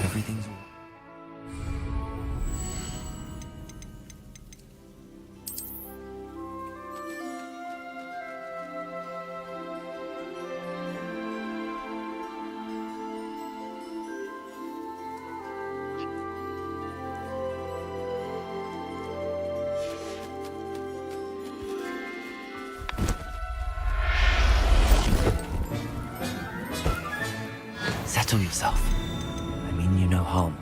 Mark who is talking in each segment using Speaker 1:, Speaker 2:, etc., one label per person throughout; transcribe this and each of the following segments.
Speaker 1: Everything's all... Settle yourself. I mean you no harm.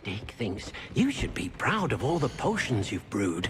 Speaker 2: Dick thinks you should be proud of all the potions you've brewed.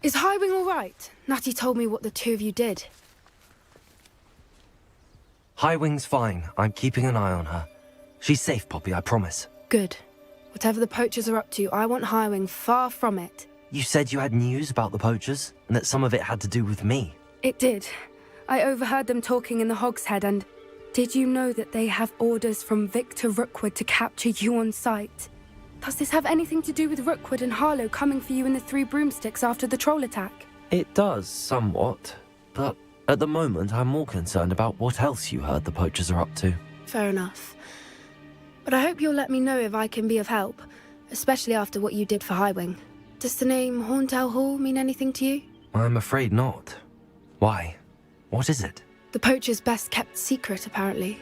Speaker 3: Is Highwing all right? Natty told me what the two of you did.
Speaker 1: Highwing's fine. I'm keeping an eye on her. She's safe, Poppy, I promise.
Speaker 3: Good. Whatever the poachers are up to, I want Highwing far from it.
Speaker 1: You said you had news about the poachers, and that some of it had to do with me.
Speaker 3: It did. I overheard them talking in the Hogshead, and did you know that they have orders from Victor Rookwood to capture you on sight? Does this have anything to do with Rookwood and Harlow coming for you in the Three Broomsticks after the troll attack?
Speaker 1: It does, somewhat. But at the moment, I'm more concerned about what else you heard the poachers are up to.
Speaker 3: Fair enough. But I hope you'll let me know if I can be of help, especially after what you did for Highwing. Does the name Horntail Hall mean anything to you?
Speaker 1: I'm afraid not. Why? What is it?
Speaker 3: The poacher's best kept secret, apparently.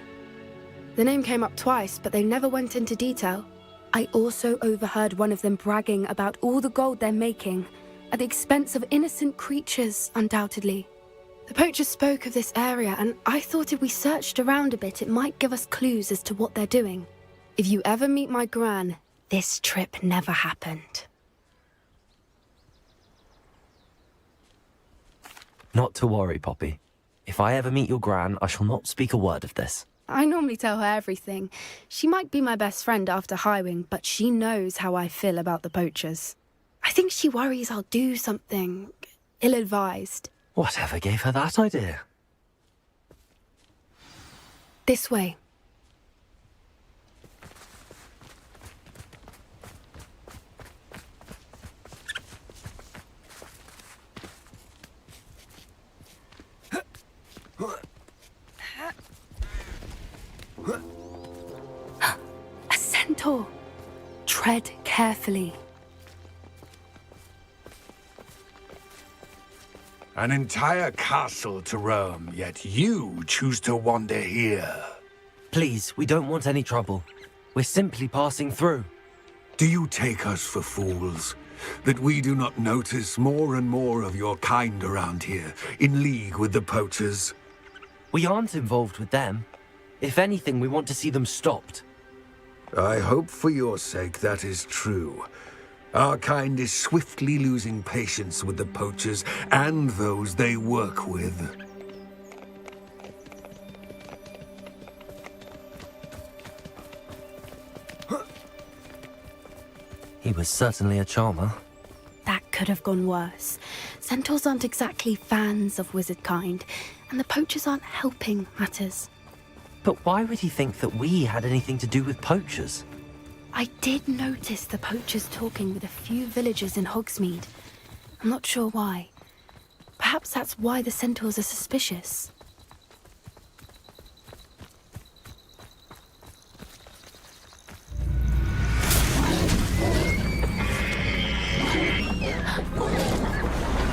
Speaker 3: The name came up twice, but they never went into detail. I also overheard one of them bragging about all the gold they're making, at the expense of innocent creatures, undoubtedly. The poachers spoke of this area, and I thought if we searched around a bit, it might give us clues as to what they're doing. If you ever meet my gran, this trip never happened.
Speaker 1: Not to worry, Poppy. If I ever meet your gran, I shall not speak a word of this.
Speaker 3: I normally tell her everything. She might be my best friend after Highwing, but she knows how I feel about the poachers. I think she worries I'll do something ill-advised.
Speaker 1: Whatever gave her that idea?
Speaker 3: This way. A centaur. Tread carefully.
Speaker 4: An entire castle to roam, yet you choose to wander here.
Speaker 1: Please, we don't want any trouble. We're simply passing through.
Speaker 4: Do you take us for fools? That we do not notice more and more of your kind around here, in league with the poachers?
Speaker 1: We aren't involved with them. If anything, we want to see them stopped.
Speaker 4: I hope for your sake that is true. Our kind is swiftly losing patience with the poachers and those they work with.
Speaker 1: He was certainly a charmer.
Speaker 3: That could have gone worse. Centaurs aren't exactly fans of wizard kind, and the poachers aren't helping matters.
Speaker 1: But why would he think that we had anything to do with poachers?
Speaker 3: I did notice the poachers talking with a few villagers in Hogsmeade. I'm not sure why. Perhaps that's why the centaurs are suspicious.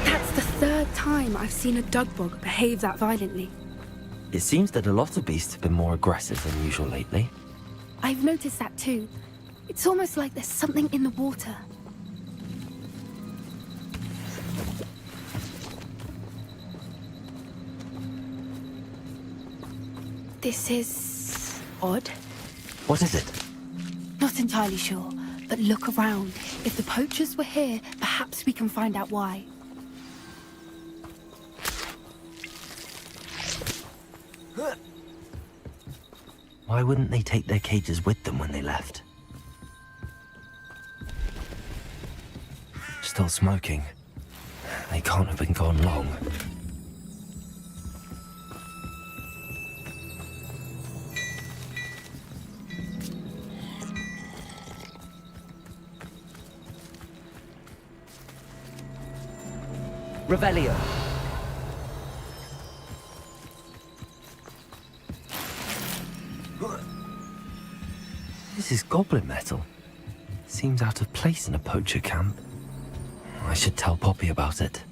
Speaker 3: That's the third time I've seen a dugbog behave that violently.
Speaker 1: It seems that a lot of beasts have been more aggressive than usual lately.
Speaker 3: I've noticed that too. It's almost like there's something in the water. This is odd.
Speaker 1: What is it?
Speaker 3: Not entirely sure, but look around. If the poachers were here, perhaps we can find out why.
Speaker 1: Why wouldn't they take their cages with them when they left? Still smoking. They can't have been gone long. Revelio. This is goblin metal. Seems out of place in a poacher camp. I should tell Poppy about it.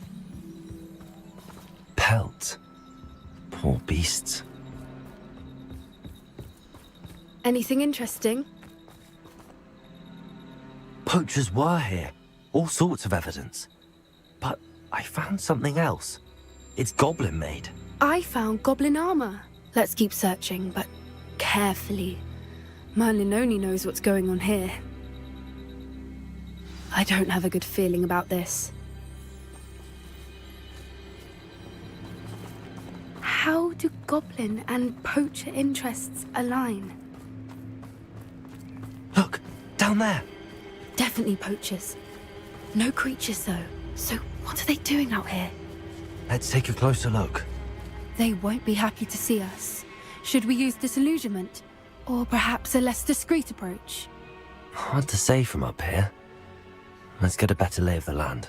Speaker 1: Pelt. Poor beasts.
Speaker 3: Anything interesting?
Speaker 1: Poachers were here. All sorts of evidence. But I found something else. It's goblin made.
Speaker 3: I found goblin armor. Let's keep searching, but carefully. Merlin only knows what's going on here. I don't have a good feeling about this. How do goblin and poacher interests align?
Speaker 1: Look, down there.
Speaker 3: Definitely poachers. No creatures though. So what are they doing out here?
Speaker 1: Let's take a closer look.
Speaker 3: They won't be happy to see us. Should we use disillusionment? Or perhaps a less discreet approach?
Speaker 1: Hard to say from up here. Let's get a better lay of the land.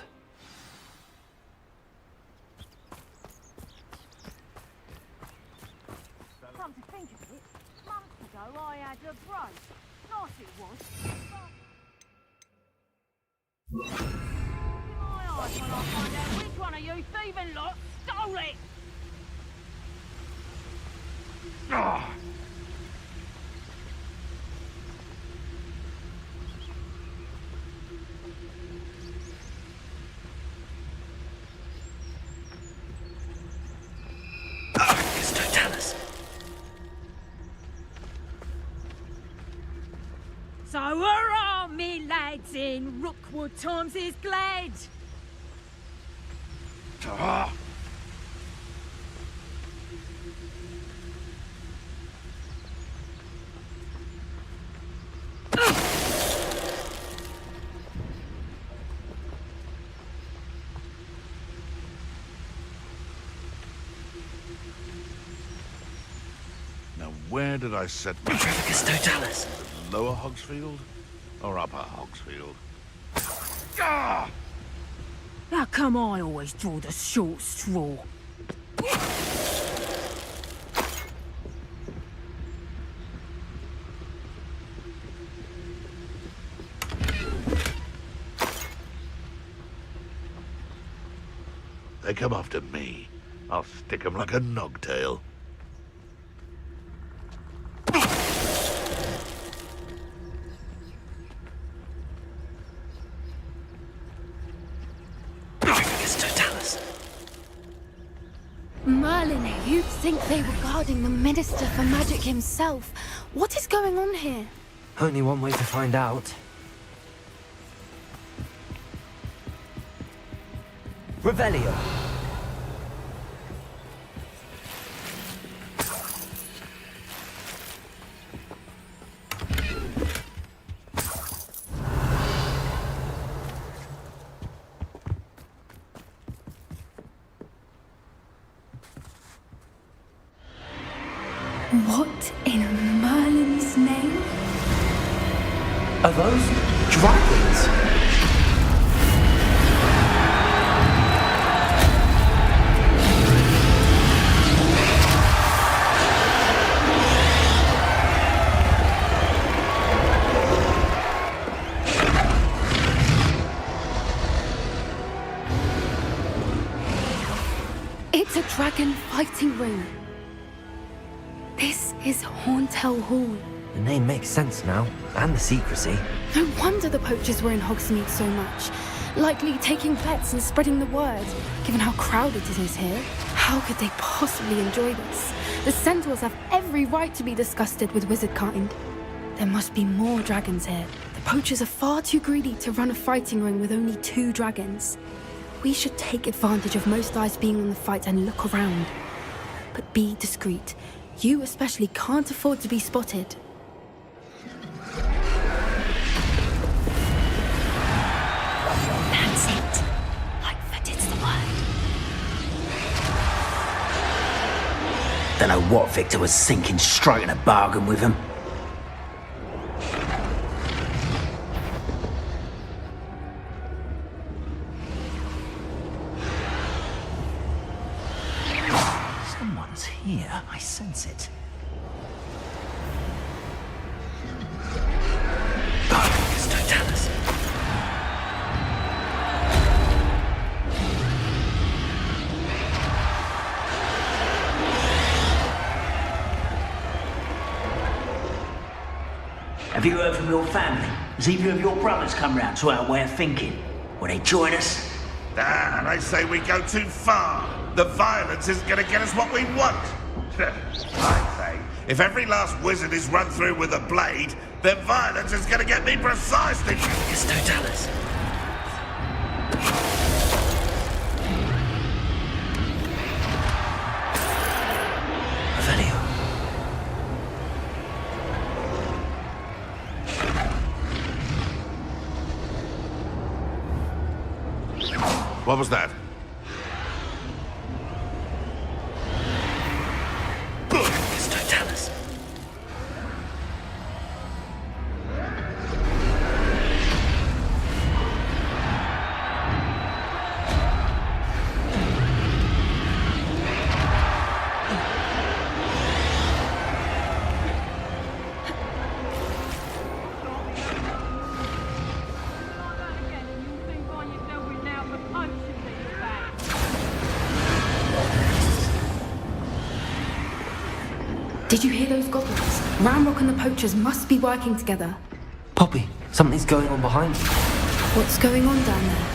Speaker 5: Come to think of it, months ago I had a break. Nice it was. My eyes when I find out which one of you thieving lot stole it!
Speaker 1: Don't tell us.
Speaker 5: So hurrah, me lads in Rookwood times is glad.
Speaker 6: Now, where did I set my...
Speaker 1: Trafficus Totalis.
Speaker 6: Lower Hogsfield? Or Upper Hogsfield? Ah!
Speaker 5: How come I always draw the short straw?
Speaker 6: They come after me. I'll stick 'em like a nogtail.
Speaker 1: Trafficus Totalis.
Speaker 3: Merlin, you'd think they were guarding the Minister for Magic himself. What is going on here?
Speaker 1: Only one way to find out. Revelio.
Speaker 3: What in Merlin's name?
Speaker 1: Are those dragons?
Speaker 3: It's a dragon fighting ring. This is Hauntel Hall.
Speaker 1: The name makes sense now, and the secrecy.
Speaker 3: No wonder the poachers were in Hogsmeade so much. Likely taking bets and spreading the word, given how crowded it is here. How could they possibly enjoy this? The centaurs have every right to be disgusted with wizard kind. There must be more dragons here. The poachers are far too greedy to run a fighting ring with only 2 dragons. We should take advantage of most eyes being on the fight and look around. But be discreet. You especially can't afford to be spotted. That's it. Lightfoot, it's the word.
Speaker 2: Don't know what Victor was thinking, striking a bargain with him. Someone's here. I sense it.
Speaker 1: Trafficus Totalis.
Speaker 2: Have you heard from your family? Has either of your brothers come round to our way of thinking? Will they join us?
Speaker 6: Ah, they say we go too far. The violence isn't going to get us what we want. I say, if every last wizard is run through with a blade, then violence is going to get me precisely.
Speaker 1: Trafficus Totalis. Revelio.
Speaker 6: What was that?
Speaker 1: Trafficus Totalis.
Speaker 3: Did you hear those goblins? Ramrock and the poachers must be working together.
Speaker 1: Poppy, something's going on behind you.
Speaker 3: What's going on down there?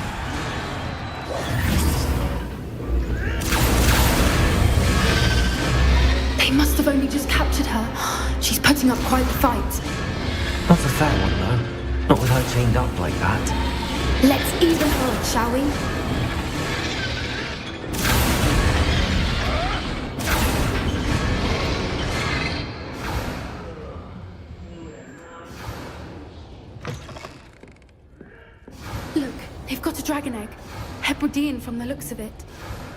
Speaker 3: They must have only just captured her. She's putting up quite the fight.
Speaker 1: Not a fair one, though. Not with her chained up like that.
Speaker 3: Let's even her, shall we? Look, they've got a dragon egg. Hebridean from the looks of it.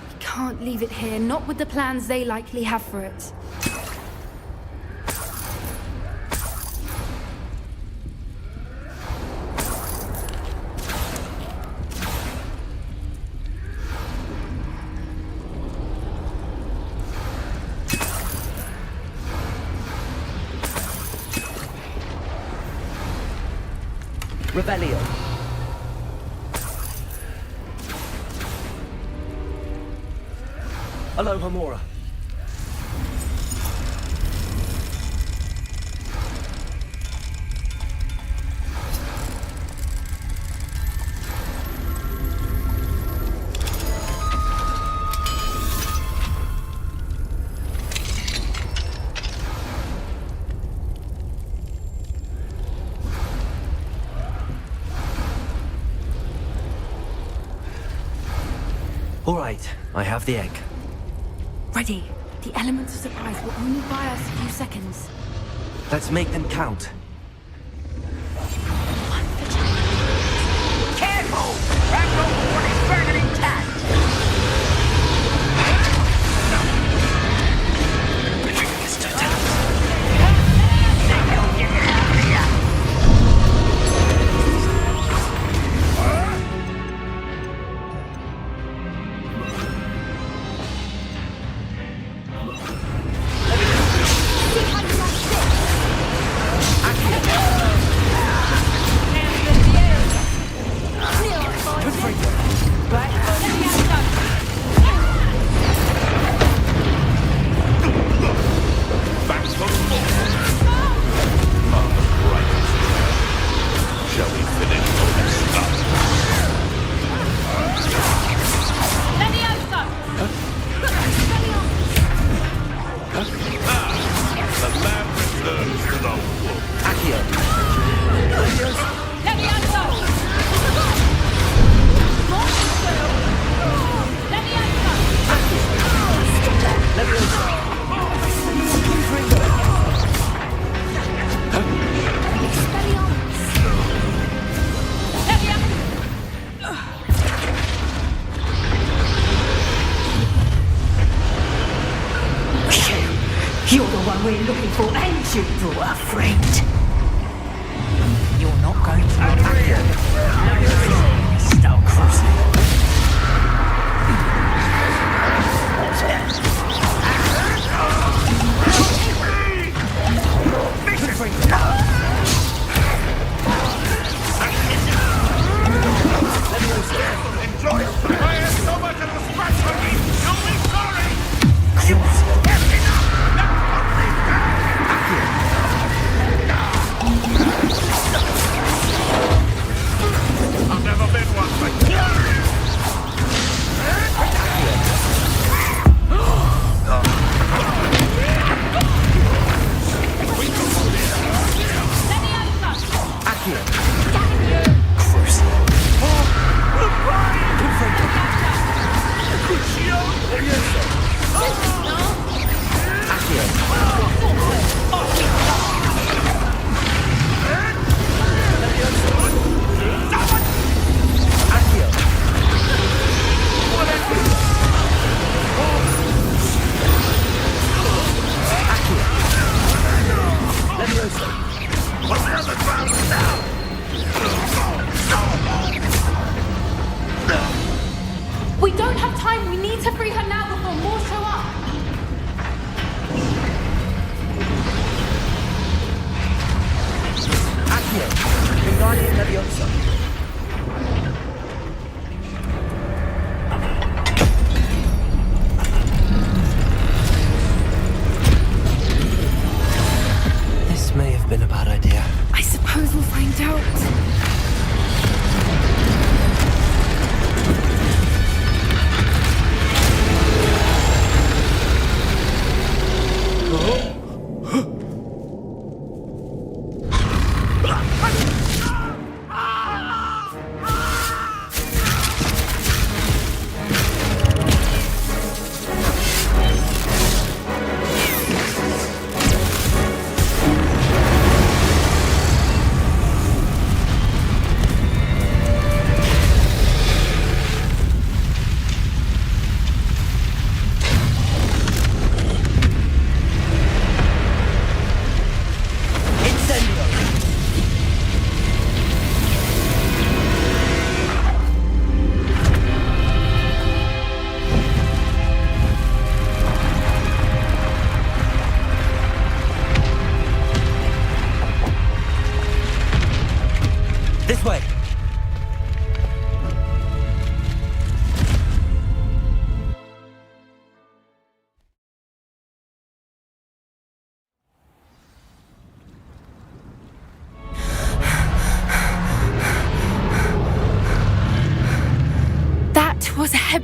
Speaker 3: We can't leave it here, not with the plans they likely have for it.
Speaker 7: Revelio. Aloha Mora.
Speaker 1: All right, I have the egg.
Speaker 3: Ready. The elements of surprise will only buy us a few seconds.
Speaker 1: Let's make them count.
Speaker 2: Careful! That rope is burning intact!
Speaker 5: You're the one we're looking for, and you brought a friend. You're not going to attack him. Start cruising.
Speaker 6: Enjoy it! I have so much of a scratch for me! You'll be sorry! I've never been one, but...
Speaker 3: We don't have time. We need to free her now before more show up.
Speaker 7: Accio. Wingardium Leviosa.
Speaker 1: This may have been a bad idea.
Speaker 3: I suppose we'll find out.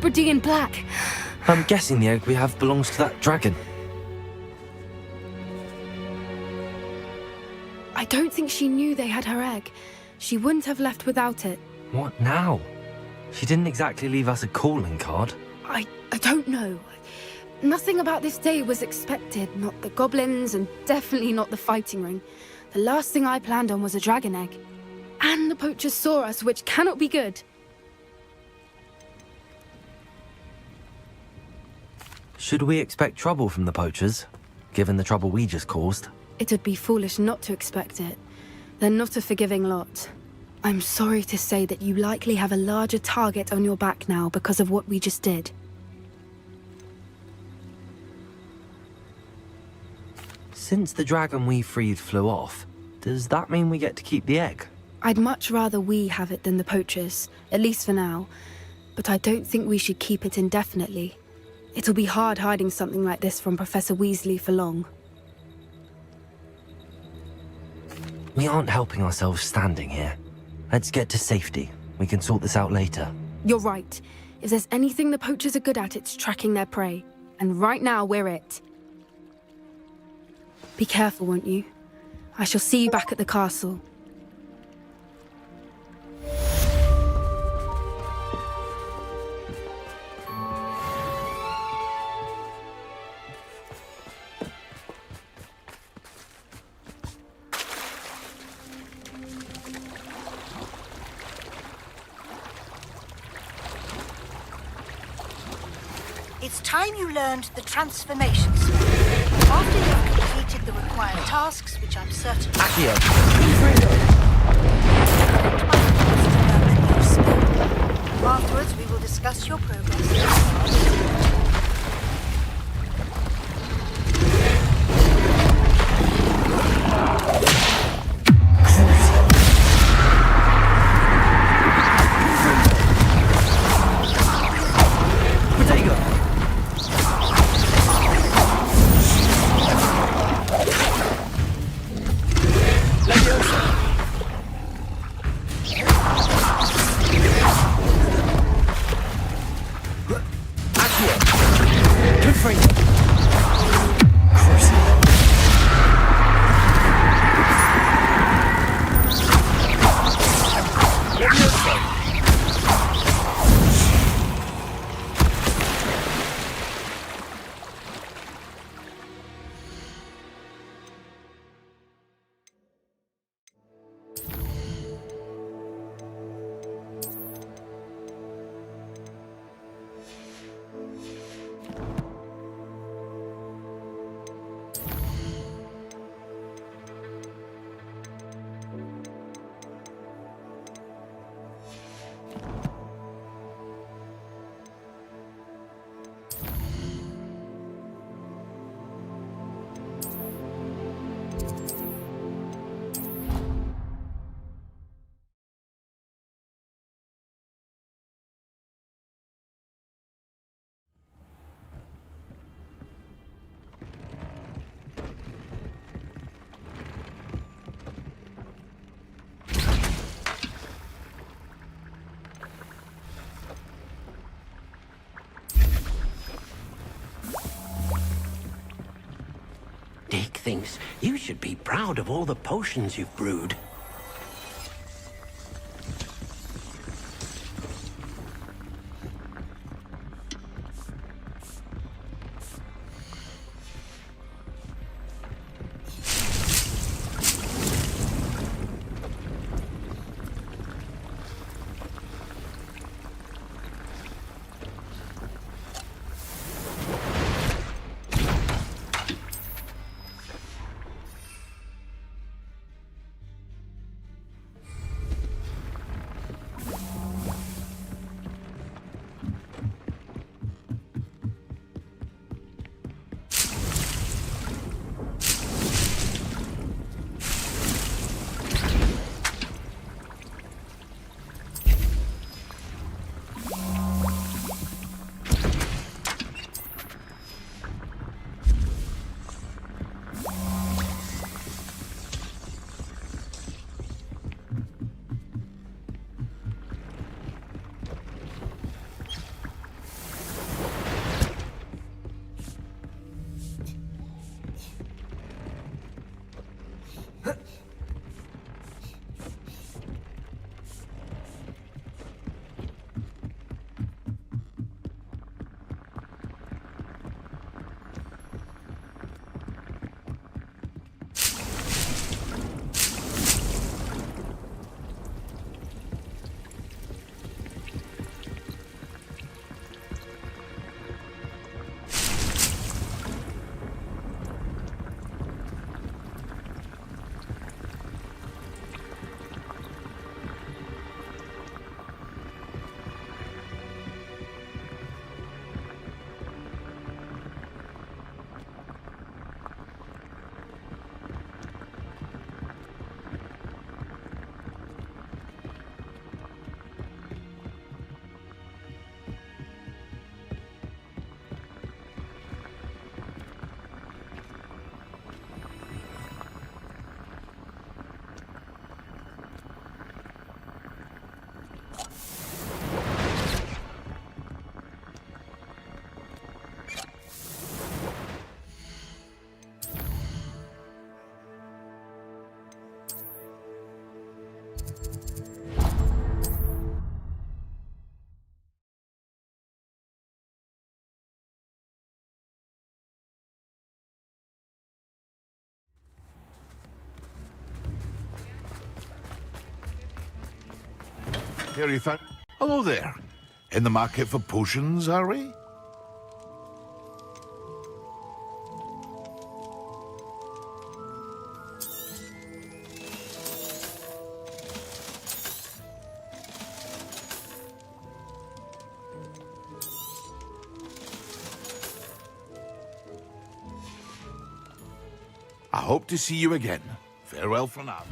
Speaker 3: Hebridean black.
Speaker 1: I'm guessing the egg we have belongs to that dragon.
Speaker 3: I don't think she knew they had her egg. She wouldn't have left without it.
Speaker 1: What now? She didn't exactly leave us a calling card.
Speaker 3: I don't know. Nothing about this day was expected. Not the goblins, and definitely not the fighting ring. The last thing I planned on was a dragon egg. And the poachers saw us, which cannot be good.
Speaker 1: Should we expect trouble from the poachers, given the trouble we just caused?
Speaker 3: It would be foolish not to expect it. They're not a forgiving lot. I'm sorry to say that you likely have a larger target on your back now because of what we just did.
Speaker 1: Since the dragon we freed flew off, does that mean we get to keep the egg?
Speaker 3: I'd much rather we have it than the poachers, at least for now. But I don't think we should keep it indefinitely. It'll be hard hiding something like this from Professor Weasley for long.
Speaker 1: We aren't helping ourselves standing here. Let's get to safety. We can sort this out later.
Speaker 3: You're right. If there's anything the poachers are good at, it's tracking their prey. And right now, we're it. Be careful, won't you? I shall see you back at the castle.
Speaker 8: It's time you learned the transformation spell. After you've completed the required tasks, which I'm certain
Speaker 1: Accio!
Speaker 8: afterwards we will discuss your progress.
Speaker 9: Dick thinks you should be proud of all the potions you've brewed.
Speaker 6: Here you found... Hello there. In the market for potions, are we? I hope to see you again. Farewell for now.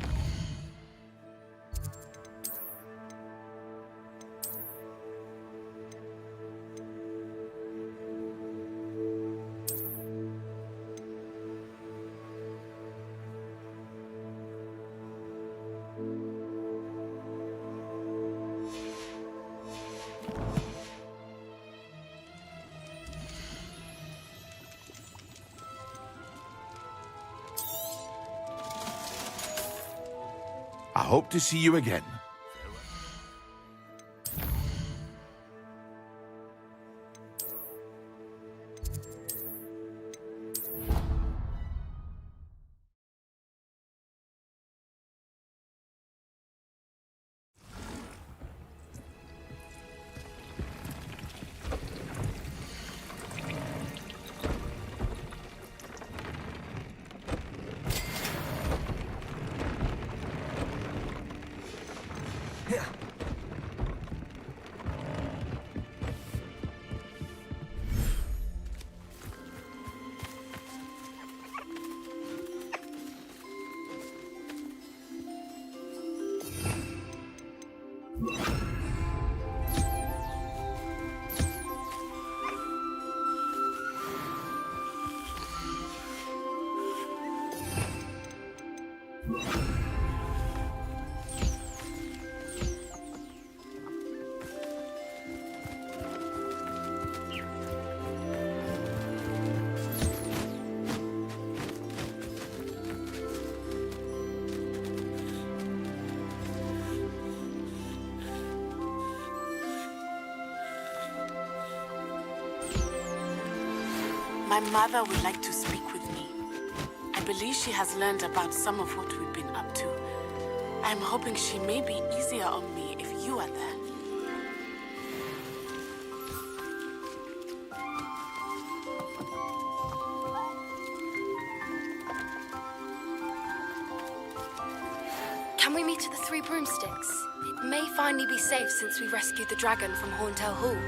Speaker 6: I hope to see you again.
Speaker 10: My mother would like to speak with me. I believe she has learned about some of what we've been up to. I'm hoping she may be easier on me if you are there.
Speaker 3: Can we meet at the Three Broomsticks? It may finally be safe since we rescued the dragon from Horntail Hall.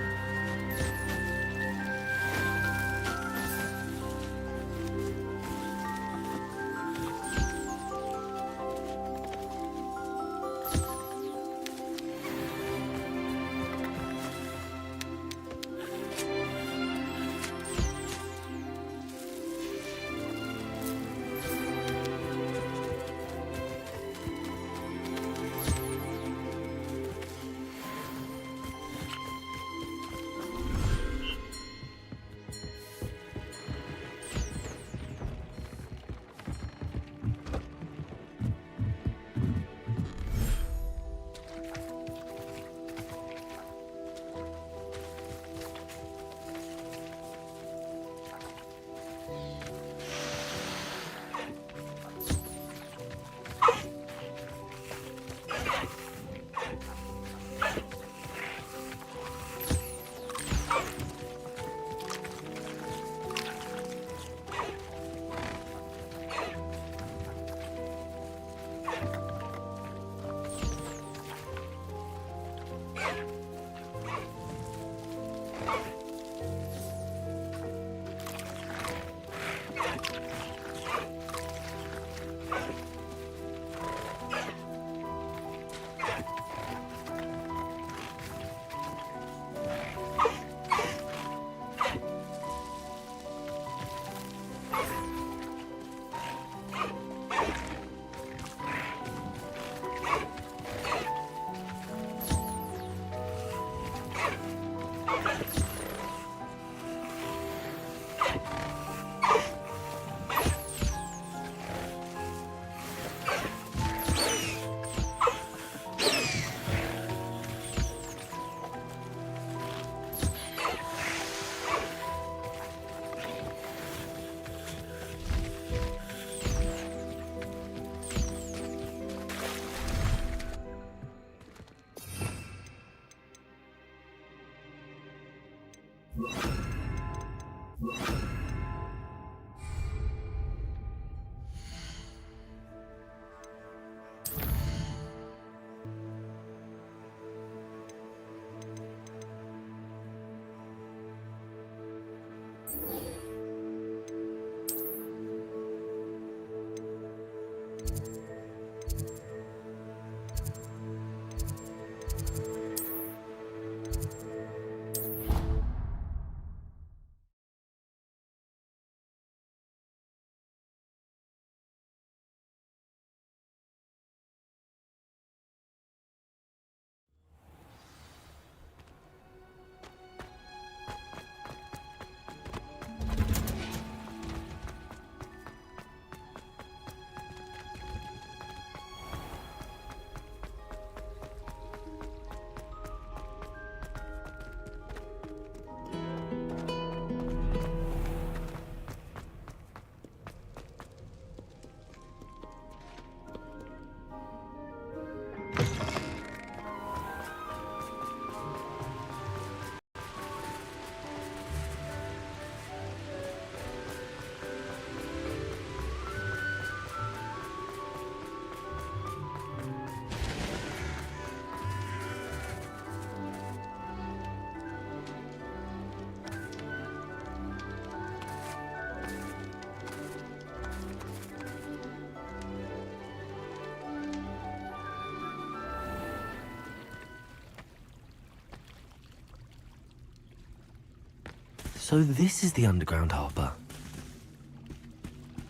Speaker 1: So this is the underground harbour.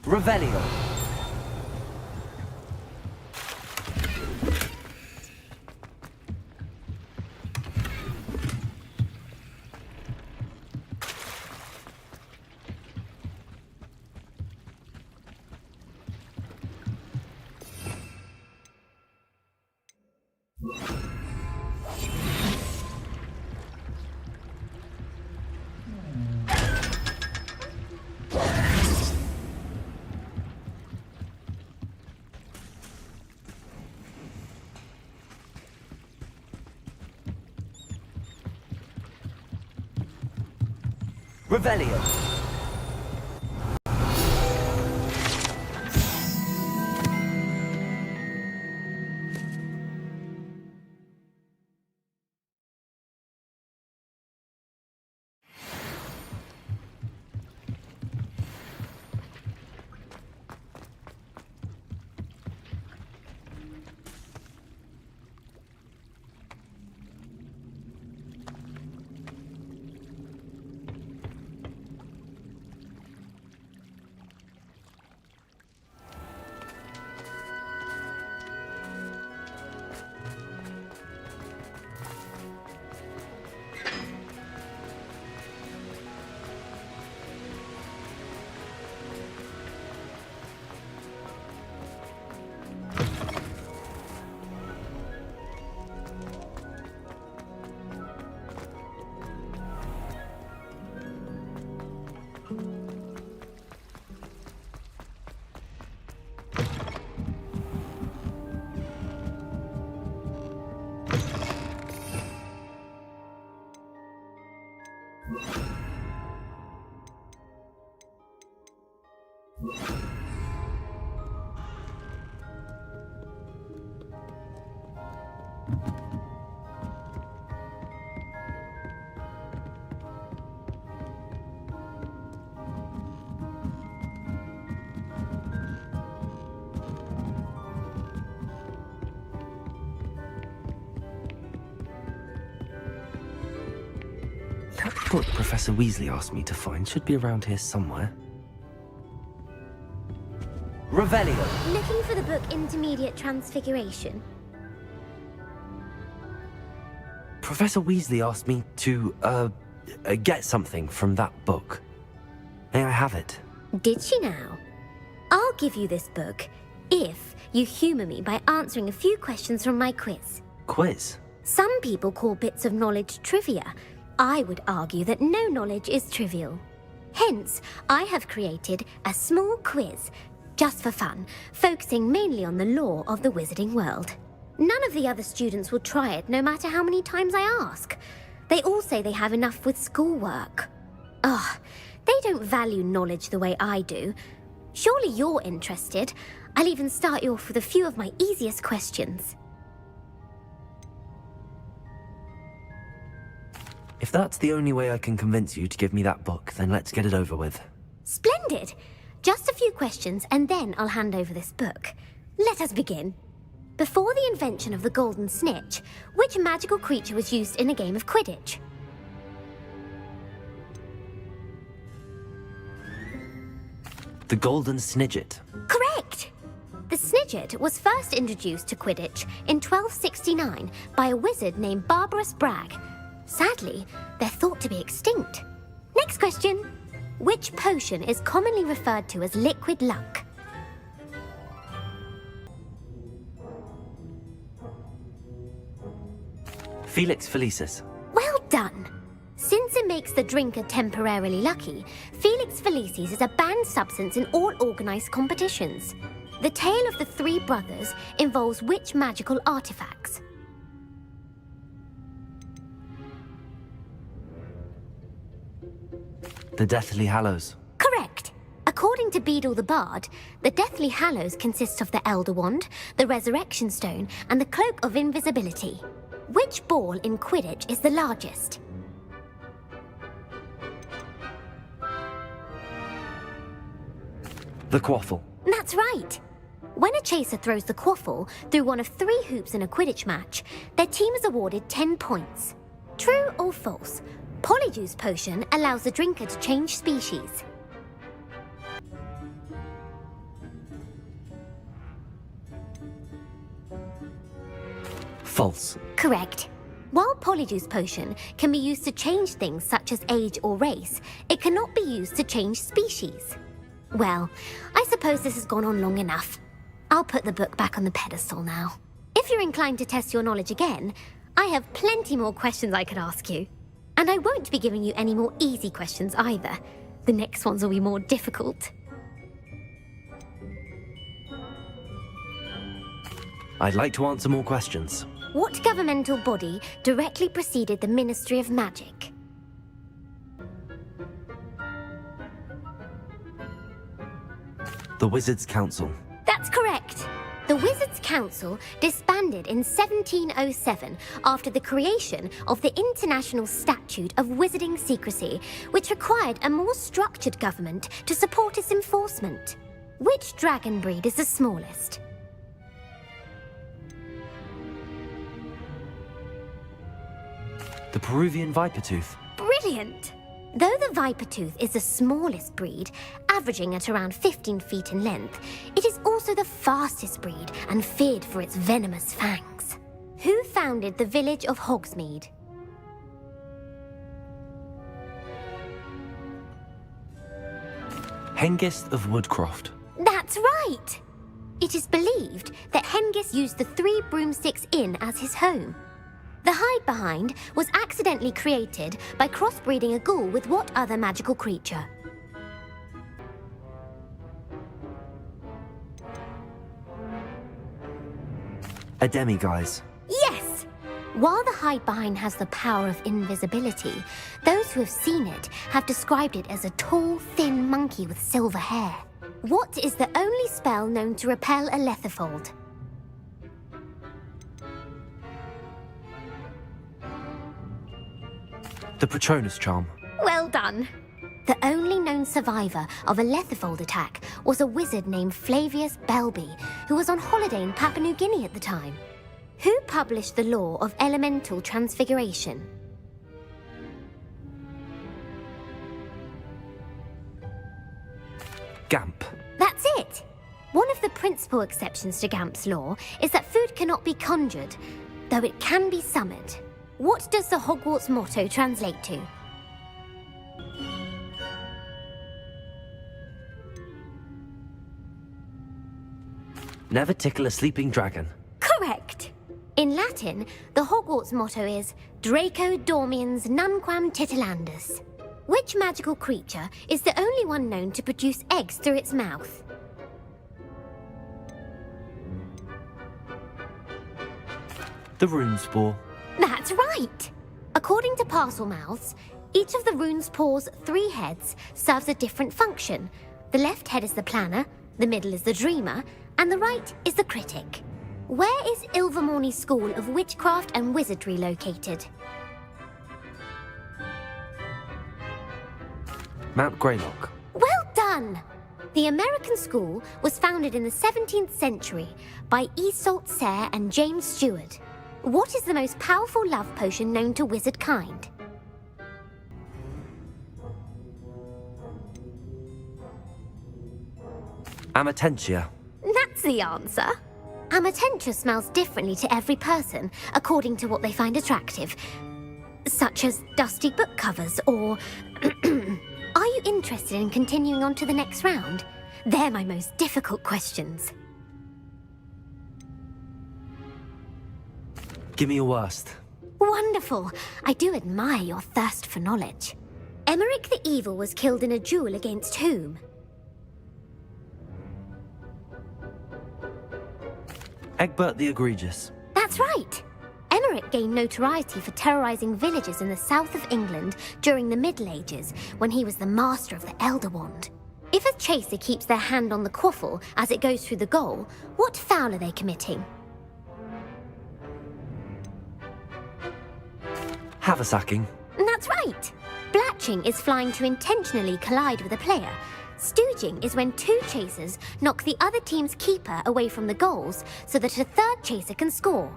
Speaker 7: Revelio. Revelio.
Speaker 1: That book Professor Weasley asked me to find should be around here somewhere.
Speaker 7: Revelio.
Speaker 11: Looking for the book Intermediate Transfiguration?
Speaker 1: Professor Weasley asked me to, get something from that book. May I have it?
Speaker 11: Did she now? I'll give you this book if you humour me by answering a few questions from my quiz.
Speaker 1: Quiz?
Speaker 11: Some people call bits of knowledge trivia. I would argue that no knowledge is trivial. Hence, I have created a small quiz, just for fun, focusing mainly on the lore of the wizarding world. None of the other students will try it, no matter how many times I ask. They all say they have enough with schoolwork. Ugh, they don't value knowledge the way I do. Surely you're interested. I'll even start you off with a few of my easiest questions.
Speaker 1: If that's the only way I can convince you to give me that book, then let's get it over with.
Speaker 11: Splendid! Just a few questions and then I'll hand over this book. Let us begin. Before the invention of the golden snitch, which magical creature was used in a game of Quidditch?
Speaker 1: The golden snidget.
Speaker 11: Correct! The snidget was first introduced to Quidditch in 1269 by a wizard named Barbarous Bragg. Sadly, they're thought to be extinct. Next question. Which potion is commonly referred to as liquid luck?
Speaker 1: Felix Felicis.
Speaker 11: Well done! Since it makes the drinker temporarily lucky, Felix Felicis is a banned substance in all organised competitions. The tale of the three brothers involves which magical artifacts?
Speaker 1: The Deathly Hallows.
Speaker 11: Correct! According to Beadle the Bard, the Deathly Hallows consists of the Elder Wand, the Resurrection Stone, and the Cloak of Invisibility. Which ball in Quidditch is the largest?
Speaker 1: The Quaffle.
Speaker 11: That's right! When a chaser throws the quaffle through one of 3 hoops in a Quidditch match, their team is awarded 10 points. True or false? Polyjuice potion allows the drinker to change species.
Speaker 1: False.
Speaker 11: Correct. While Polyjuice potion can be used to change things such as age or race, it cannot be used to change species. Well, I suppose this has gone on long enough. I'll put the book back on the pedestal now. If you're inclined to test your knowledge again, I have plenty more questions I could ask you. And I won't be giving you any more easy questions either. The next ones will be more difficult.
Speaker 1: I'd like to answer more questions.
Speaker 11: What governmental body directly preceded the Ministry of Magic?
Speaker 1: The Wizards' Council.
Speaker 11: That's correct. The Wizards' Council disbanded in 1707 after the creation of the International Statute of Wizarding Secrecy, which required a more structured government to support its enforcement. Which dragon breed is the smallest?
Speaker 1: The Peruvian Vipertooth.
Speaker 11: Brilliant! Though the Vipertooth is the smallest breed, averaging at around 15 feet in length, it is also the fastest breed and feared for its venomous fangs. Who founded the village of Hogsmeade?
Speaker 1: Hengist of Woodcroft.
Speaker 11: That's right! It is believed that Hengist used the 3 Broomsticks Inn as his home. The hide-behind was accidentally created by crossbreeding a ghoul with what other magical creature?
Speaker 1: A demiguise.
Speaker 11: Yes! While the hide-behind has the power of invisibility, those who have seen it have described it as a tall, thin monkey with silver hair. What is the only spell known to repel a letherfold?
Speaker 1: The Patronus Charm.
Speaker 11: Well done. The only known survivor of a letherfold attack was a wizard named Flavius Belby, who was on holiday in Papua New Guinea at the time. Who published the law of elemental transfiguration?
Speaker 1: Gamp.
Speaker 11: That's it! One of the principal exceptions to Gamp's law is that food cannot be conjured, though it can be summoned. What does the Hogwarts motto translate to?
Speaker 1: Never tickle a sleeping dragon.
Speaker 11: Correct! In Latin, the Hogwarts motto is Draco Dormiens Nunquam Titilandus. Which magical creature is the only one known to produce eggs through its mouth?
Speaker 1: The Runespore.
Speaker 11: That's right! According to Parselmouths, each of the Runespore's 3 heads serves a different function. The left head is the planner, the middle is the dreamer, and the right is the critic. Where is Ilvermorny School of Witchcraft and Wizardry located?
Speaker 1: Mount Greylock.
Speaker 11: Well done! The American school was founded in the 17th century by Isolde Sayre and James Stewart. What is the most powerful love potion known to wizard kind?
Speaker 1: Amatentia.
Speaker 11: That's the answer. Amatentia smells differently to every person, according to what they find attractive. Such as dusty book covers, or... Are you interested in continuing on to the next round? They're my most difficult questions.
Speaker 1: Give me your worst.
Speaker 11: Wonderful. I do admire your thirst for knowledge. Emmerich the Evil was killed in a duel against whom?
Speaker 1: Egbert the Egregious.
Speaker 11: That's right. Emmerich gained notoriety for terrorizing villages in the south of England during the Middle Ages, when he was the master of the Elder Wand. If a chaser keeps their hand on the quaffle as it goes through the goal, what foul are they committing?
Speaker 1: Haversacking.
Speaker 11: That's right. Blatching is flying to intentionally collide with a player. Stooging is when two chasers knock the other team's keeper away from the goals so that a third chaser can score.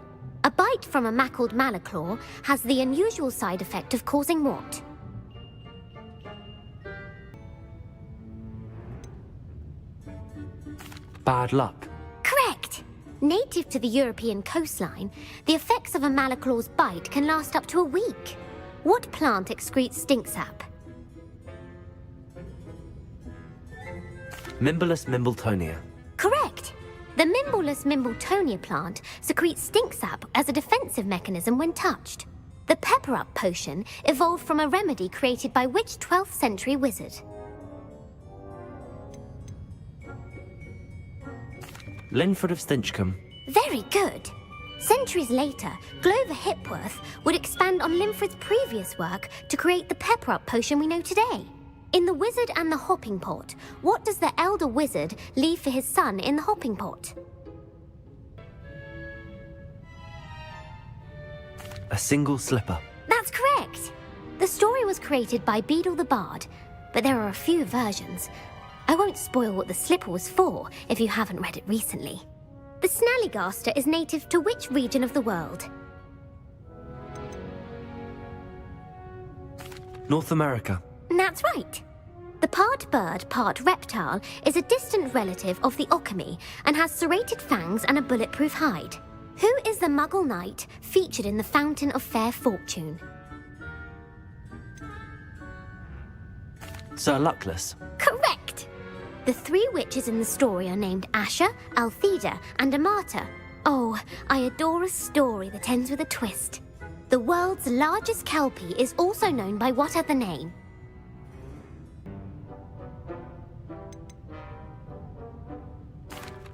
Speaker 11: A bite from a mackled malaclaw has the unusual side effect of causing what?
Speaker 1: Bad luck.
Speaker 11: Correct! Native to the European coastline, the effects of a malaclaw's bite can last up to a week. What plant excretes stink sap?
Speaker 1: Mimblus Mimbletonia.
Speaker 11: Correct! The Mimblus Mimbletonia plant secretes stink sap as a defensive mechanism when touched. The pepper-up potion evolved from a remedy created by which 12th century wizard?
Speaker 1: Linford of Stinchcombe.
Speaker 11: Very good. Centuries later, Glover Hipworth would expand on Linford's previous work to create the pepper-up potion we know today. In The Wizard and the Hopping Pot, what does the elder wizard leave for his son in the hopping pot?
Speaker 1: A single slipper.
Speaker 11: That's correct. The story was created by Beadle the Bard, but there are a few versions. I won't spoil what the slipper was for if you haven't read it recently. The Snallygaster is native to which region of the world?
Speaker 1: North America.
Speaker 11: That's right. The part bird, part reptile is a distant relative of the Occamy and has serrated fangs and a bulletproof hide. Who is the Muggle knight featured in the Fountain of Fair Fortune?
Speaker 1: Sir Luckless.
Speaker 11: Correct! The three witches in the story are named Asher, Altheda, and Amata. Oh, I adore a story that ends with a twist. The world's largest kelpie is also known by what other name?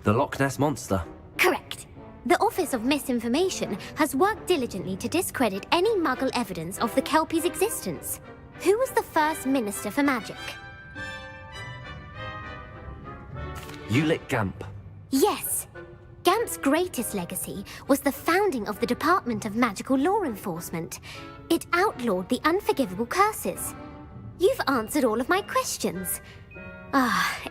Speaker 1: The Loch Ness Monster.
Speaker 11: Correct. The Office of Misinformation has worked diligently to discredit any Muggle evidence of the kelpie's existence. Who was the first Minister for Magic?
Speaker 1: Ulick Gamp.
Speaker 11: Yes. Gamp's greatest legacy was the founding of the Department of Magical Law Enforcement. It outlawed the unforgivable curses. You've answered all of my questions.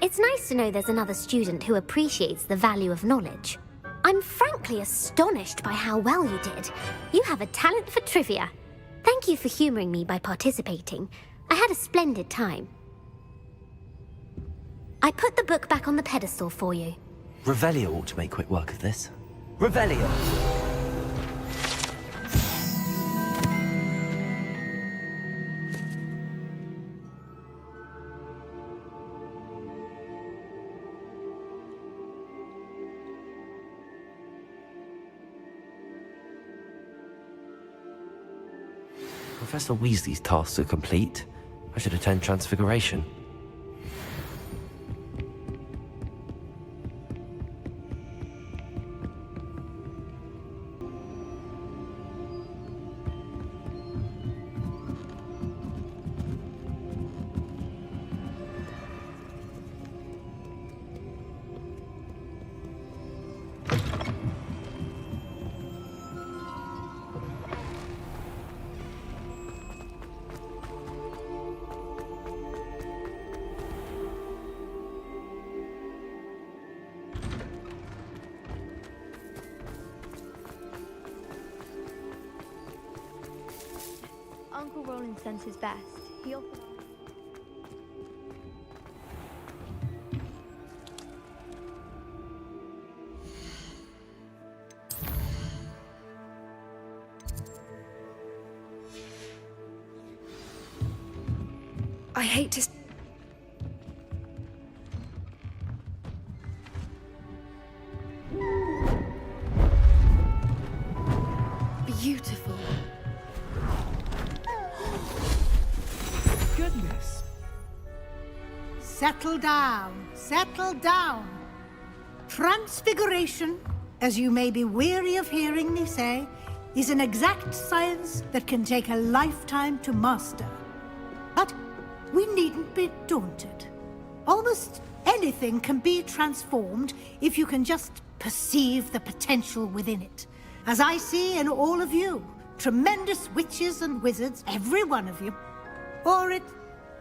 Speaker 11: It's nice to know there's another student who appreciates the value of knowledge. I'm frankly astonished by how well you did. You have a talent for trivia. Thank you for humoring me by participating. I had a splendid time. I put the book back on the pedestal for you.
Speaker 1: Revelio ought to make quick work of this.
Speaker 7: Revelio.
Speaker 1: Professor Weasley's tasks are complete. I should attend Transfiguration.
Speaker 3: Roland sends his best. He often... I hate to... Beautiful.
Speaker 12: Goodness. Settle down. Settle down. Transfiguration, as you may be weary of hearing me say, is an exact science that can take a lifetime to master. But we needn't be daunted. Almost anything can be transformed if you can just perceive the potential within it. As I see in all of you, tremendous witches and wizards, every one of you. Or it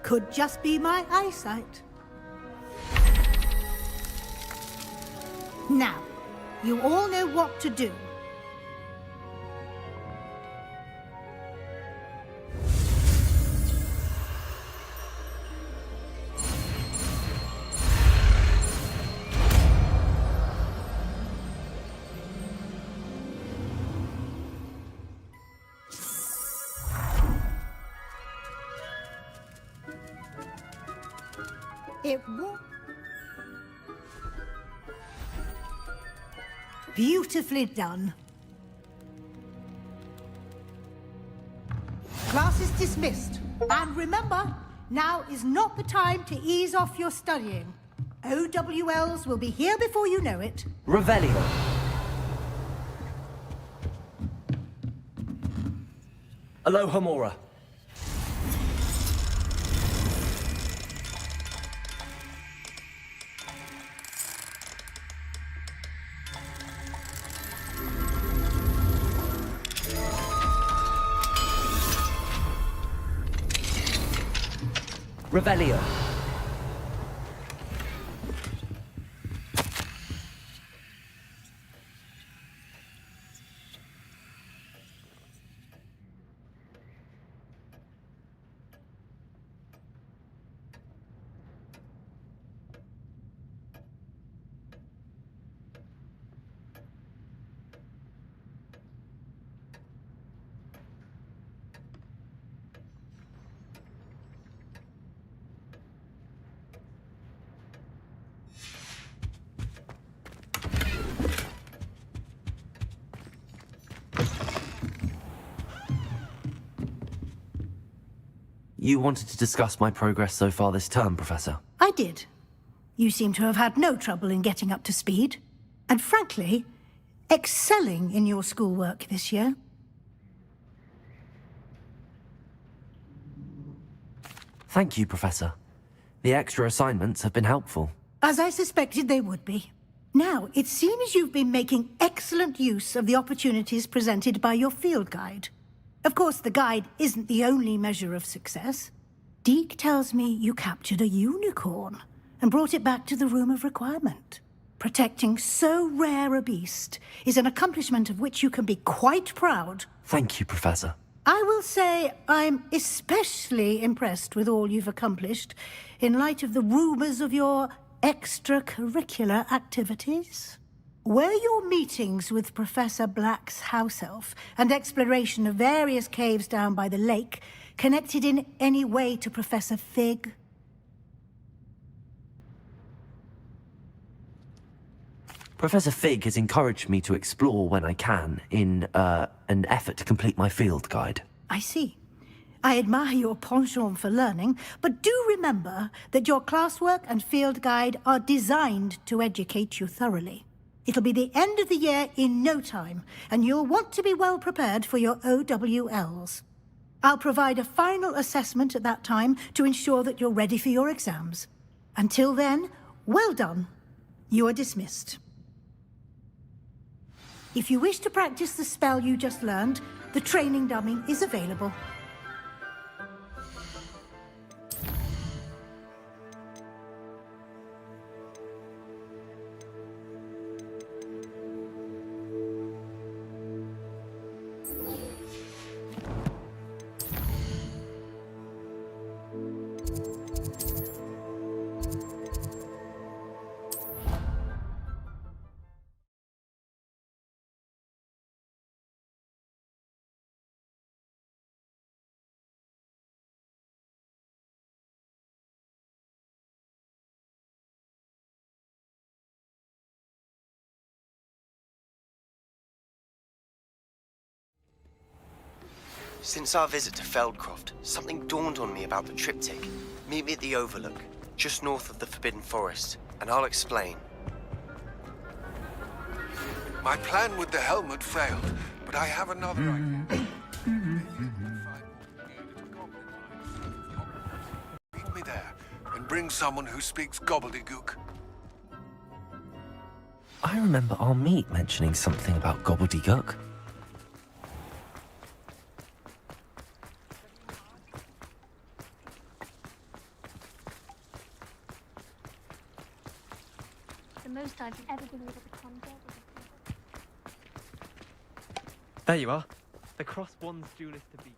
Speaker 12: could just be my eyesight. Now, you all know what to do. It won't. Beautifully done. Class is dismissed. And remember, now is not the time to ease off your studying. OWLs will be here before you know it.
Speaker 7: Revelio. Aloha Mora. Revelio.
Speaker 1: You wanted to discuss my progress so far this term, Professor?
Speaker 12: I did. You seem to have had no trouble in getting up to speed. And frankly, excelling in your schoolwork this year.
Speaker 1: Thank you, Professor. The extra assignments have been helpful.
Speaker 12: As I suspected they would be. Now, it seems you've been making excellent use of the opportunities presented by your field guide. Of course, the guide isn't the only measure of success. Deke tells me you captured a unicorn and brought it back to the Room of Requirement. Protecting so rare a beast is an accomplishment of which you can be quite proud.
Speaker 1: Thank you, Professor.
Speaker 12: I will say I'm especially impressed with all you've accomplished in light of the rumors of your extracurricular activities. Were your meetings with Professor Black's house elf and exploration of various caves down by the lake connected in any way to Professor Fig?
Speaker 1: Professor Fig has encouraged me to explore when I can in an effort to complete my field guide.
Speaker 12: I see. I admire your penchant for learning, but do remember that your classwork and field guide are designed to educate you thoroughly. It'll be the end of the year in no time, and you'll want to be well prepared for your OWLs. I'll provide a final assessment at that time to ensure that you're ready for your exams. Until then, well done. You are dismissed. If you wish to practice the spell you just learned, the training dummy is available.
Speaker 13: Since our visit to Feldcroft, something dawned on me about the triptych. Meet me at the Overlook, just north of the Forbidden Forest, and I'll explain.
Speaker 4: My plan with the helmet failed, but I have another idea. Meet me there, and bring someone who speaks gobbledygook.
Speaker 1: I remember our meet mentioning something about gobbledygook.
Speaker 14: The most I've ever been able to conjure was
Speaker 15: There you are. The cross one's duelist to beat.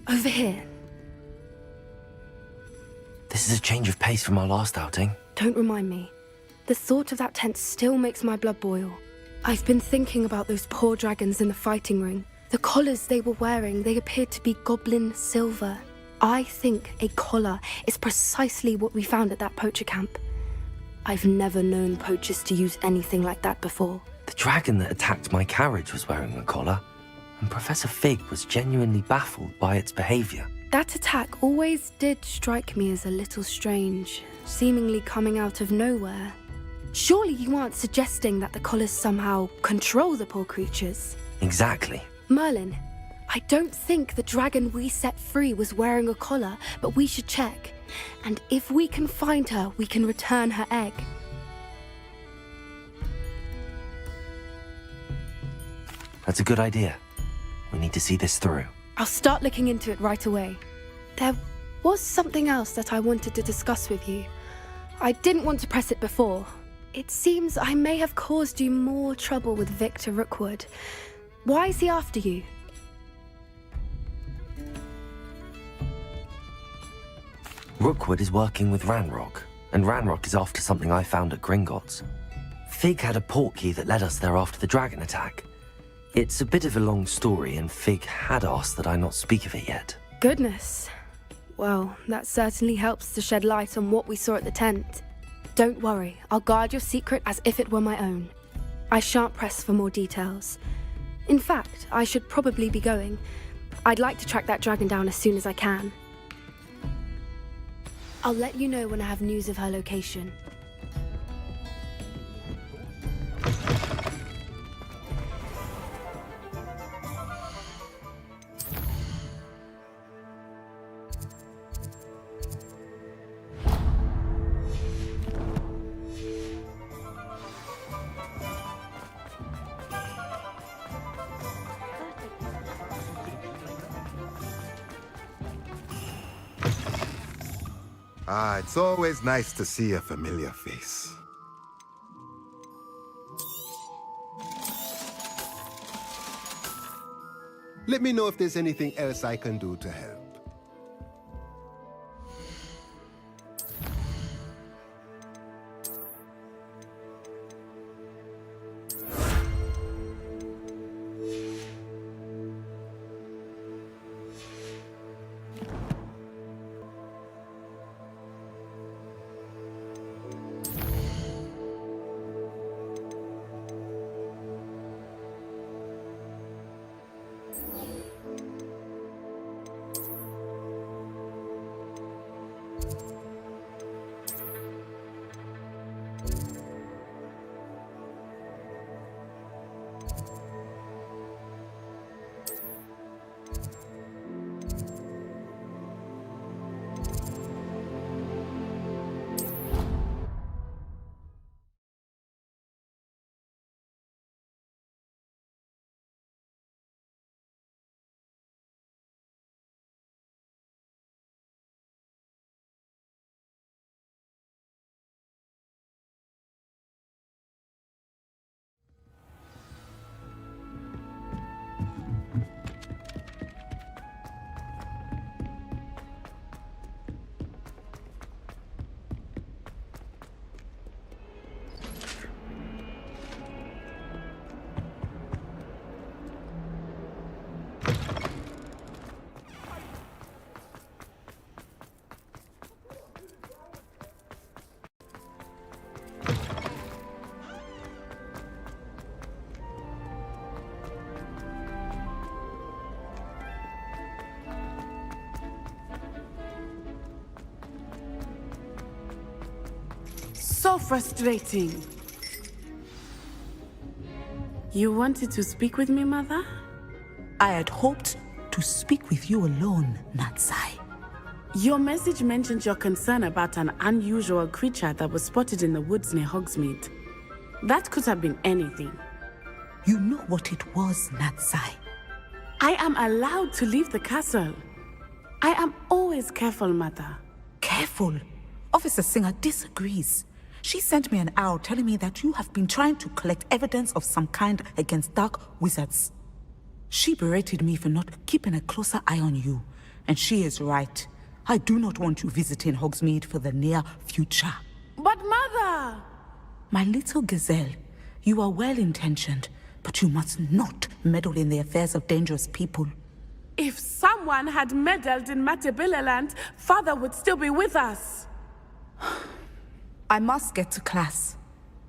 Speaker 3: Over here.
Speaker 1: This is a change of pace from our last outing.
Speaker 3: Don't remind me. The thought of that tent still makes my blood boil. I've been thinking about those poor dragons in the fighting ring. The collars they were wearing, they appeared to be goblin silver. I think a collar is precisely what we found at that poacher camp. I've never known poachers to use anything like that before.
Speaker 1: The dragon that attacked my carriage was wearing a collar, and Professor Fig was genuinely baffled by its behavior.
Speaker 3: That attack always did strike me as a little strange, seemingly coming out of nowhere. Surely you aren't suggesting that the collars somehow control the poor creatures?
Speaker 1: Exactly.
Speaker 3: Merlin, I don't think the dragon we set free was wearing a collar, but we should check. And if we can find her, we can return her egg.
Speaker 1: That's a good idea. We need to see this through.
Speaker 3: I'll start looking into it right away. There was something else that I wanted to discuss with you. I didn't want to press it before. It seems I may have caused you more trouble with Victor Rookwood. Why is he after you?
Speaker 1: Rookwood is working with Ranrock, and Ranrock is after something I found at Gringotts. Fig had a portkey that led us there after the dragon attack. It's a bit of a long story, and Fig had asked that I not speak of it yet.
Speaker 3: Goodness. Well, that certainly helps to shed light on what we saw at the tent. Don't worry, I'll guard your secret as if it were my own. I shan't press for more details. In fact, I should probably be going. I'd like to track that dragon down as soon as I can. I'll let you know when I have news of her location.
Speaker 16: Ah, it's always nice to see a familiar face. Let me know if there's anything else I can do to help.
Speaker 10: So frustrating. You wanted to speak with me, Mother?
Speaker 17: I had hoped to speak with you alone, Natsai.
Speaker 10: Your message mentioned your concern about an unusual creature that was spotted in the woods near Hogsmeade. That could have been anything.
Speaker 17: You know what it was, Natsai.
Speaker 10: I am allowed to leave the castle. I am always careful, Mother.
Speaker 17: Careful? Officer Singer disagrees. She sent me an owl telling me that you have been trying to collect evidence of some kind against dark wizards. She berated me for not keeping a closer eye on you, and she is right. I do not want you visiting Hogsmeade for the near future.
Speaker 10: But Mother!
Speaker 17: My little gazelle, you are well-intentioned, but you must not meddle in the affairs of dangerous people.
Speaker 10: If someone had meddled in Matabeleland, Father would still be with us.
Speaker 17: I must get to class.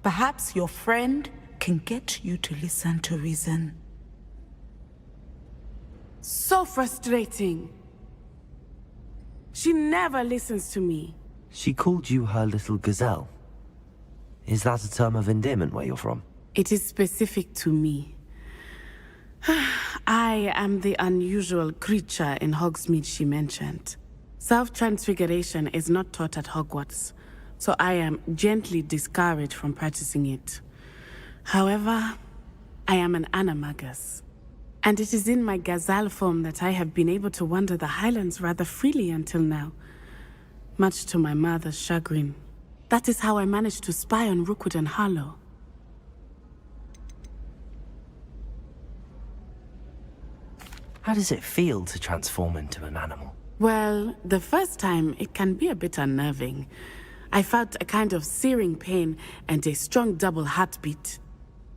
Speaker 17: Perhaps your friend can get you to listen to reason.
Speaker 10: So frustrating. She never listens to me.
Speaker 1: She called you her little gazelle. Is that a term of endearment where you're from?
Speaker 10: It is specific to me. I am the unusual creature in Hogsmeade she mentioned. Self-transfiguration is not taught at Hogwarts, so I am gently discouraged from practicing it. However, I am an animagus, and it is in my gazelle form that I have been able to wander the Highlands rather freely until now, much to my mother's chagrin. That is how I managed to spy on Rookwood and Harlow.
Speaker 1: How does it feel to transform into an animal?
Speaker 10: Well, the first time, it can be a bit unnerving. I felt a kind of searing pain and a strong double heartbeat.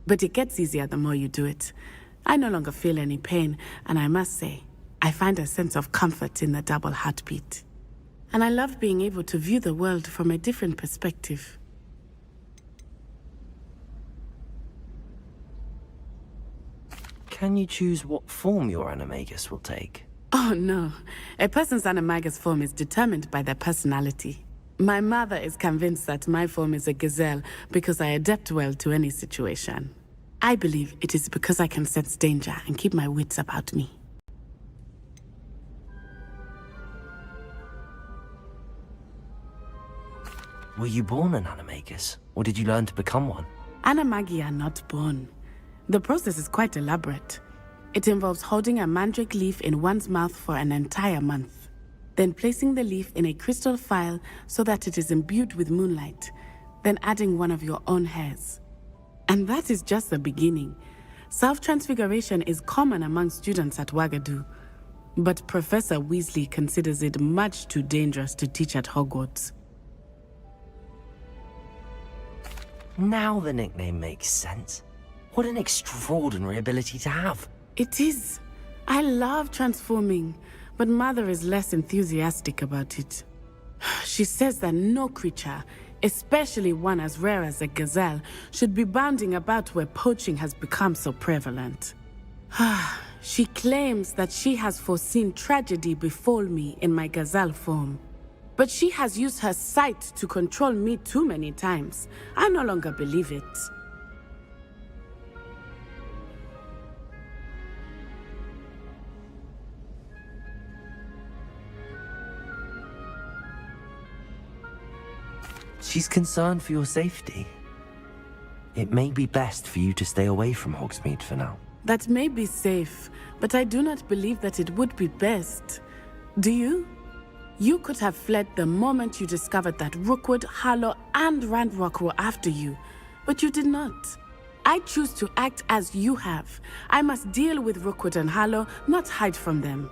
Speaker 10: But it gets easier the more you do it. I no longer feel any pain, and I must say, I find a sense of comfort in the double heartbeat. And I love being able to view the world from a different perspective.
Speaker 1: Can you choose what form your animagus will take?
Speaker 10: Oh no, a person's animagus form is determined by their personality. My mother is convinced that my form is a gazelle because I adapt well to any situation. I believe it is because I can sense danger and keep my wits about me.
Speaker 1: Were you born an animagus, or did you learn to become one?
Speaker 10: Animagi are not born. The process is quite elaborate. It involves holding a mandrake leaf in one's mouth for an entire month, then placing the leaf in a crystal phial so that it is imbued with moonlight, then adding one of your own hairs. And that is just the beginning. Self-transfiguration is common among students at Wagadu, but Professor Weasley considers it much too dangerous to teach at Hogwarts.
Speaker 1: Now the nickname makes sense. What an extraordinary ability to have.
Speaker 10: It is. I love transforming, but Mother is less enthusiastic about it. She says that no creature, especially one as rare as a gazelle, should be bounding about where poaching has become so prevalent. She claims that she has foreseen tragedy befall me in my gazelle form. But she has used her sight to control me too many times. I no longer believe it.
Speaker 1: She's concerned for your safety. It may be best for you to stay away from Hogsmeade for now.
Speaker 10: That may be safe, but I do not believe that it would be best. Do you? You could have fled the moment you discovered that Rookwood, Harlow, and Ranrock were after you, but you did not. I choose to act as you have. I must deal with Rookwood and Harlow, not hide from them.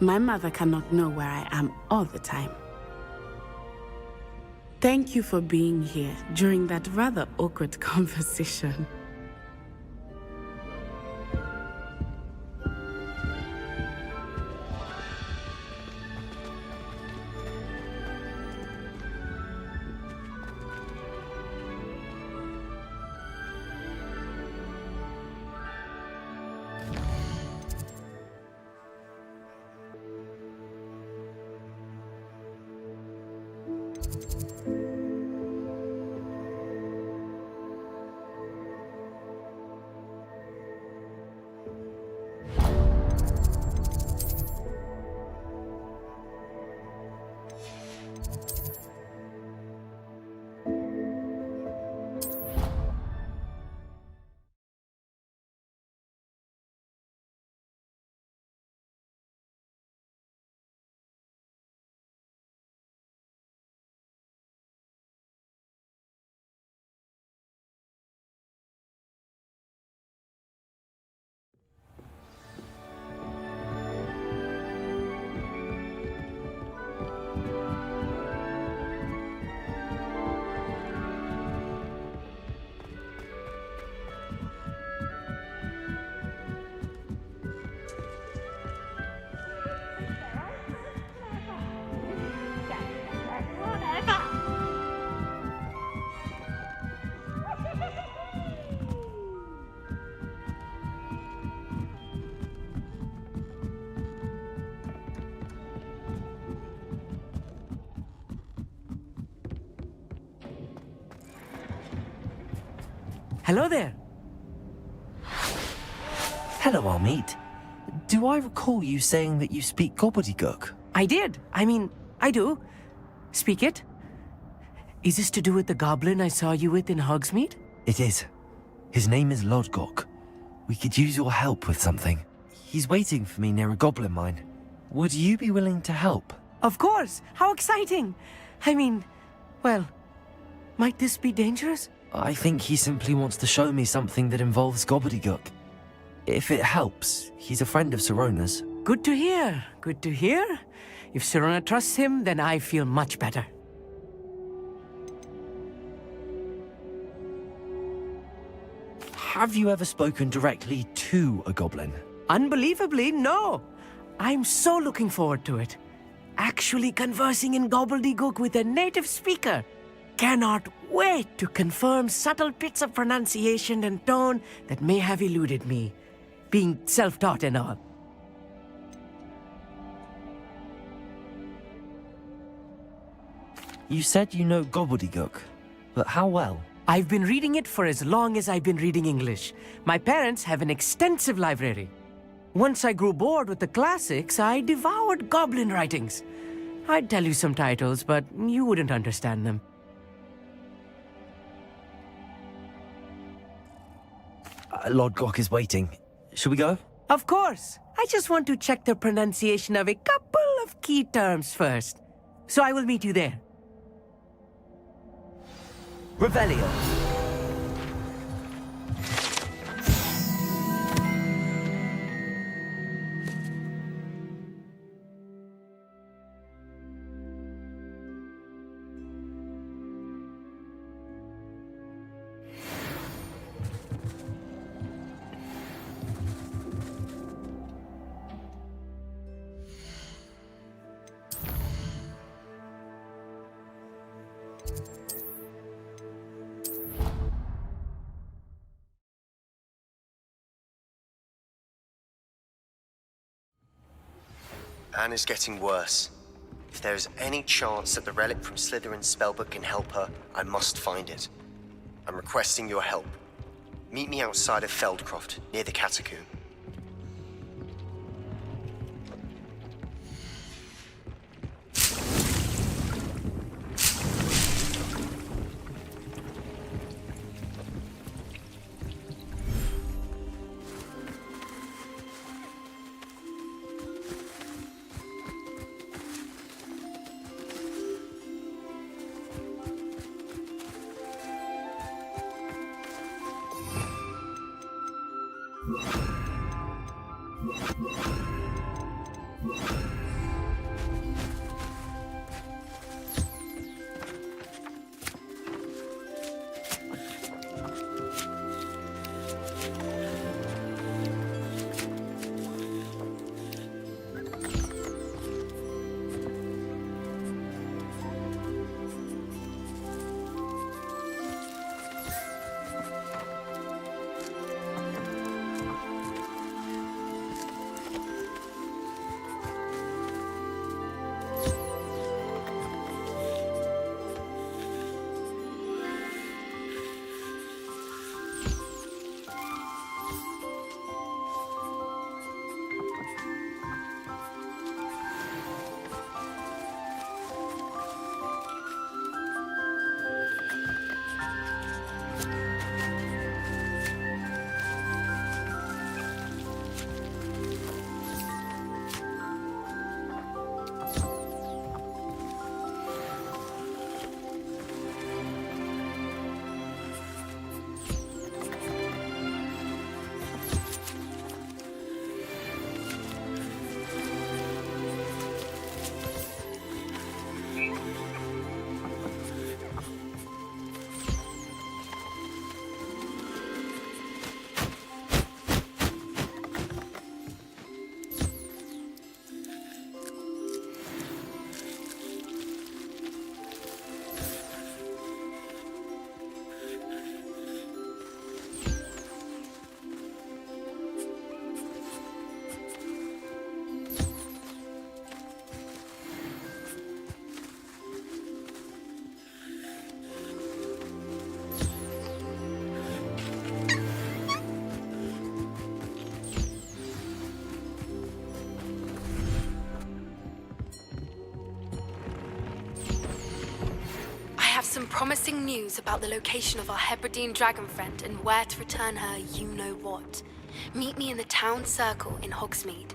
Speaker 10: My mother cannot know where I am all the time. Thank you for being here during that rather awkward conversation.
Speaker 18: Hello there.
Speaker 1: Hello, Armeet. Do I recall you saying that you speak gobbledygook?
Speaker 18: I did. I do. Speak it. Is this to do with the goblin I saw you with in Hogsmeade?
Speaker 1: It is. His name is Lodgok. We could use your help with something. He's waiting for me near a goblin mine. Would you be willing to help?
Speaker 18: Of course! How exciting! Well, might this be dangerous?
Speaker 1: I think he simply wants to show me something that involves gobbledygook. If it helps, he's a friend of Sophronia's.
Speaker 18: Good to hear. Good to hear. If Sophronia trusts him, then I feel much better.
Speaker 1: Have you ever spoken directly to a goblin?
Speaker 18: Unbelievably, no. I'm so looking forward to it. Actually conversing in gobbledygook with a native speaker. Cannot wait to confirm subtle bits of pronunciation and tone that may have eluded me, being self-taught and all.
Speaker 1: You said you know gobbledygook, but how well?
Speaker 18: I've been reading it for as long as I've been reading English. My parents have an extensive library. Once I grew bored with the classics, I devoured goblin writings. I'd tell you some titles, but you wouldn't understand them.
Speaker 1: Lodgok is waiting. Shall we go?
Speaker 18: Of course. I just want to check the pronunciation of a couple of key terms first. So I will meet you there.
Speaker 1: Revelio.
Speaker 13: Anna's getting worse. If there is any chance that the relic from Slytherin's spellbook can help her, I must find it. I'm requesting your help. Meet me outside of Feldcroft, near the catacomb.
Speaker 3: promising news about the location of our Hebridean dragon friend and where to return her you-know-what. Meet me in the town circle in Hogsmeade.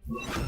Speaker 19: You